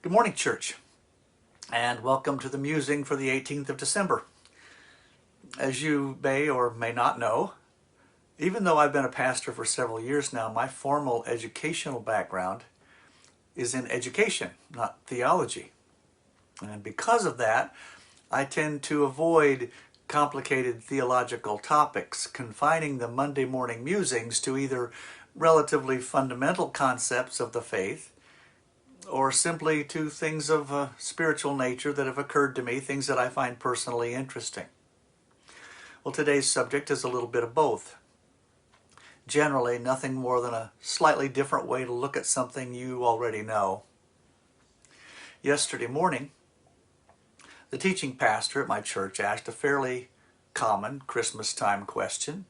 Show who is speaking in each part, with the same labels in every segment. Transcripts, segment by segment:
Speaker 1: Good morning, church, and welcome to the musing for the 18th of December. As you may or may not know, even though I've been a pastor for several years now, my formal educational background is in education, not theology. And because of that, I tend to avoid complicated theological topics, confining the Monday morning musings to either relatively fundamental concepts of the faith or simply to things of a spiritual nature that have occurred to me, things that I find personally interesting. Well, today's subject is a little bit of both. Generally, nothing more than a slightly different way to look at something you already know. Yesterday morning, the teaching pastor at my church asked a fairly common Christmas time question.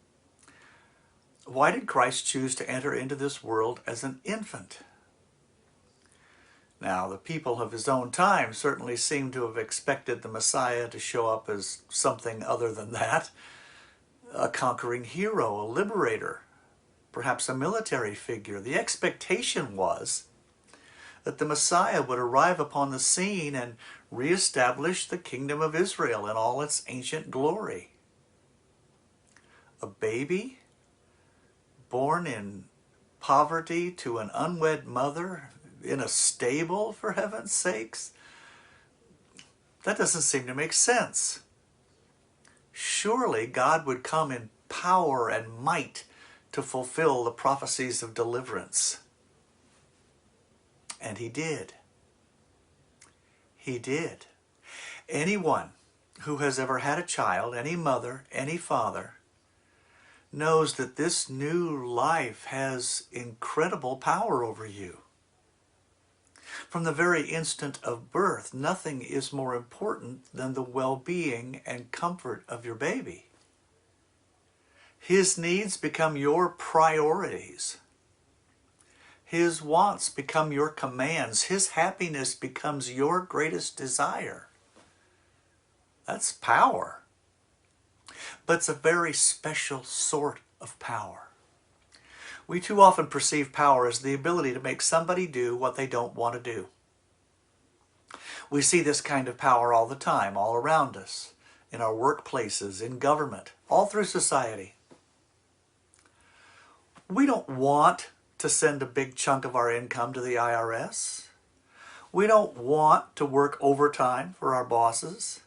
Speaker 1: Why did Christ choose to enter into this world as an infant? Now, the people of his own time certainly seem to have expected the Messiah to show up as something other than that. A conquering hero, a liberator, perhaps a military figure. The expectation was that the Messiah would arrive upon the scene and reestablish the kingdom of Israel in all its ancient glory. A baby born in poverty to an unwed mother in a stable, for heaven's sakes? That doesn't seem to make sense. Surely God would come in power and might to fulfill the prophecies of deliverance. And he did. He did. Anyone who has ever had a child, any mother, any father, knows that this new life has incredible power over you. From the very instant of birth, nothing is more important than the well-being and comfort of your baby. His needs become your priorities. His wants become your commands. His happiness becomes your greatest desire. That's power. But it's a very special sort of power. We too often perceive power as the ability to make somebody do what they don't want to do. We see this kind of power all the time, all around us, in our workplaces, in government, all through society. We don't want to send a big chunk of our income to the IRS. We don't want to work overtime for our bosses.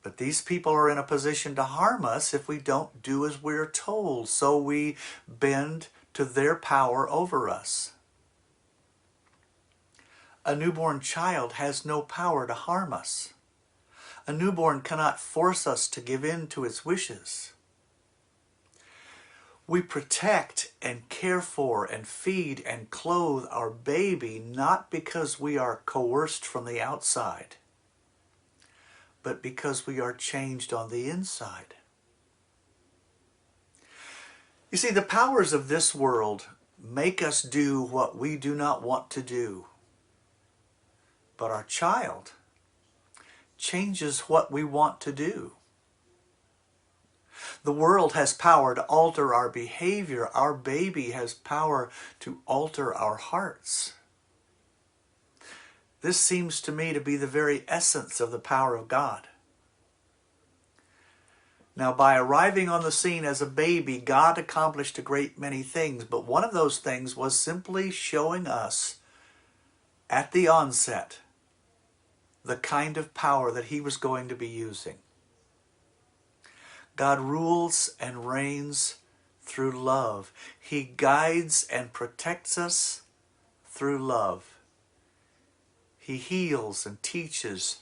Speaker 1: But these people are in a position to harm us if we don't do as we're told, so we bend to their power over us. A newborn child has no power to harm us. A newborn cannot force us to give in to its wishes. We protect and care for and feed and clothe our baby not because we are coerced from the outside, but because we are changed on the inside. You see, the powers of this world make us do what we do not want to do. But our child changes what we want to do. The world has power to alter our behavior. Our baby has power to alter our hearts. This seems to me to be the very essence of the power of God. Now, by arriving on the scene as a baby, God accomplished a great many things, but one of those things was simply showing us at the onset the kind of power that he was going to be using. God rules and reigns through love. He guides and protects us through love. He heals and teaches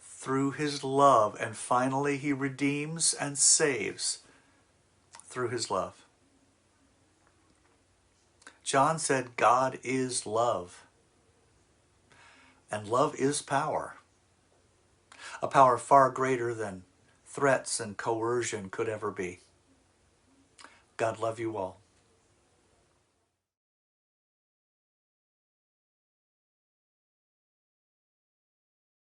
Speaker 1: through his love. And finally, he redeems and saves through his love. John said, God is love. And love is power. A power far greater than threats and coercion could ever be. God love you all.